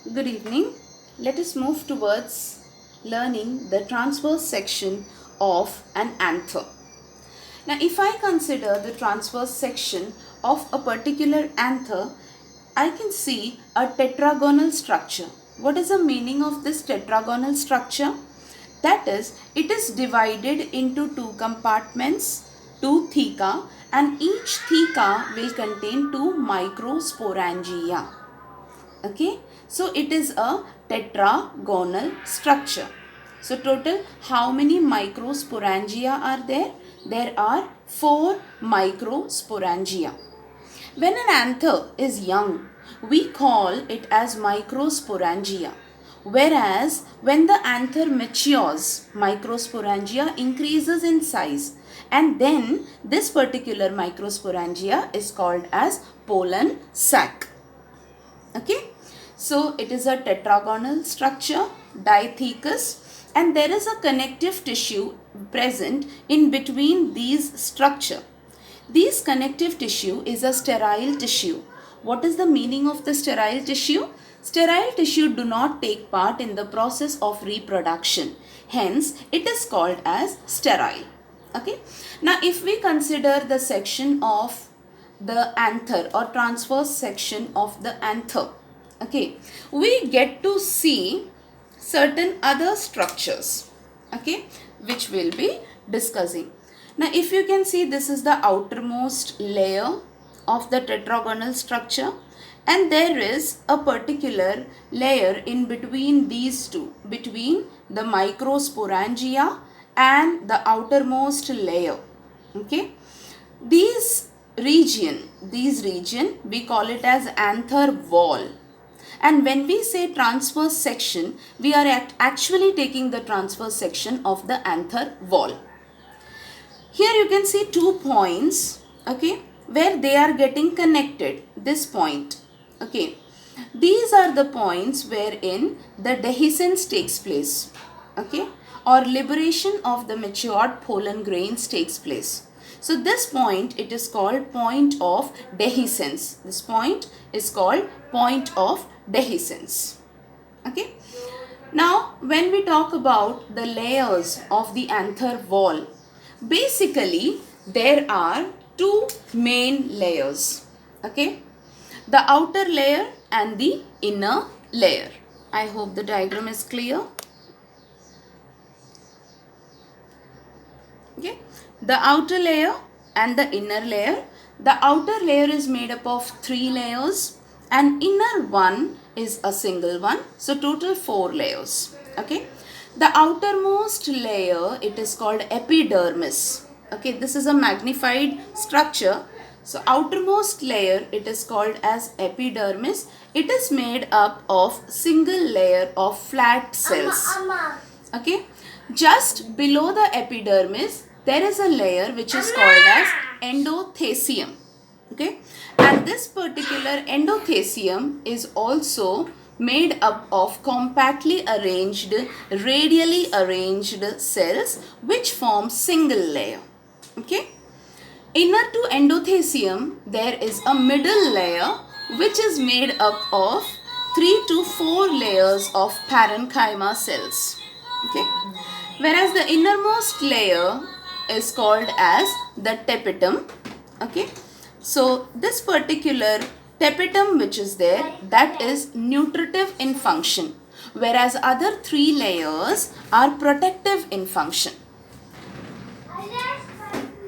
Good evening. Let us move towards learning the transverse section of an anther. Now, if I consider the transverse section of a particular anther, I can see a tetragonal structure. What is the meaning of this tetragonal structure? That is, it is divided into two compartments, two theca, and each theca will contain two microsporangia. Okay, so it is a tetragonal structure. So total how many microsporangia are there? There are 4 microsporangia. When an anther is young, we call it as microsporangia. Whereas when the anther matures, microsporangia increases in size, and then this particular microsporangia is called as pollen sac. Okay, so it is a tetragonal structure, dithecous, and there is a connective tissue present in between these structure. This connective tissue is a sterile tissue. What is the meaning of the sterile tissue? Sterile tissue do not take part in the process of reproduction. Hence, it is called as sterile. Okay. Now, if we consider the section of the anther or transverse section of the anther, okay, we get to see certain other structures, okay, which we'll be discussing. Now, if you can see, this is the outermost layer of the tetragonal structure, and there is a particular layer in between these two, between the microsporangia and the outermost layer. Okay, these region we call it as anther wall. And when we say transverse section, we are actually taking the transverse section of the anther wall. Here you can see 2 points, okay, where they are getting connected, this point, okay. These are the points wherein the dehiscence takes place, okay, or liberation of the matured pollen grains takes place. So this point, it is called point of dehiscence. This point is called point of dehiscence, okay. Now, when we talk about the layers of the anther wall, basically there are two main layers, okay, the outer layer and the inner layer. I hope the diagram is clear. Okay, the outer layer and the inner layer. The outer layer is made up of 3 layers and inner one is a single one. So total 4 layers. Okay, the outermost layer, it is called epidermis. Okay, this is a magnified structure. So outermost layer, it is called as epidermis. It is made up of single layer of flat cells. Okay, just below the epidermis, there is a layer which is called as endothecium. Okay, and this particular endothecium is also made up of compactly arranged, radially arranged cells which form single layer. Okay, inner to endothecium, there is a middle layer which is made up of 3 to 4 layers of parenchyma cells. Okay, whereas the innermost layer is called as the tapetum. Okay, so this particular tapetum which is there, that is nutritive in function, whereas other 3 layers are protective in function.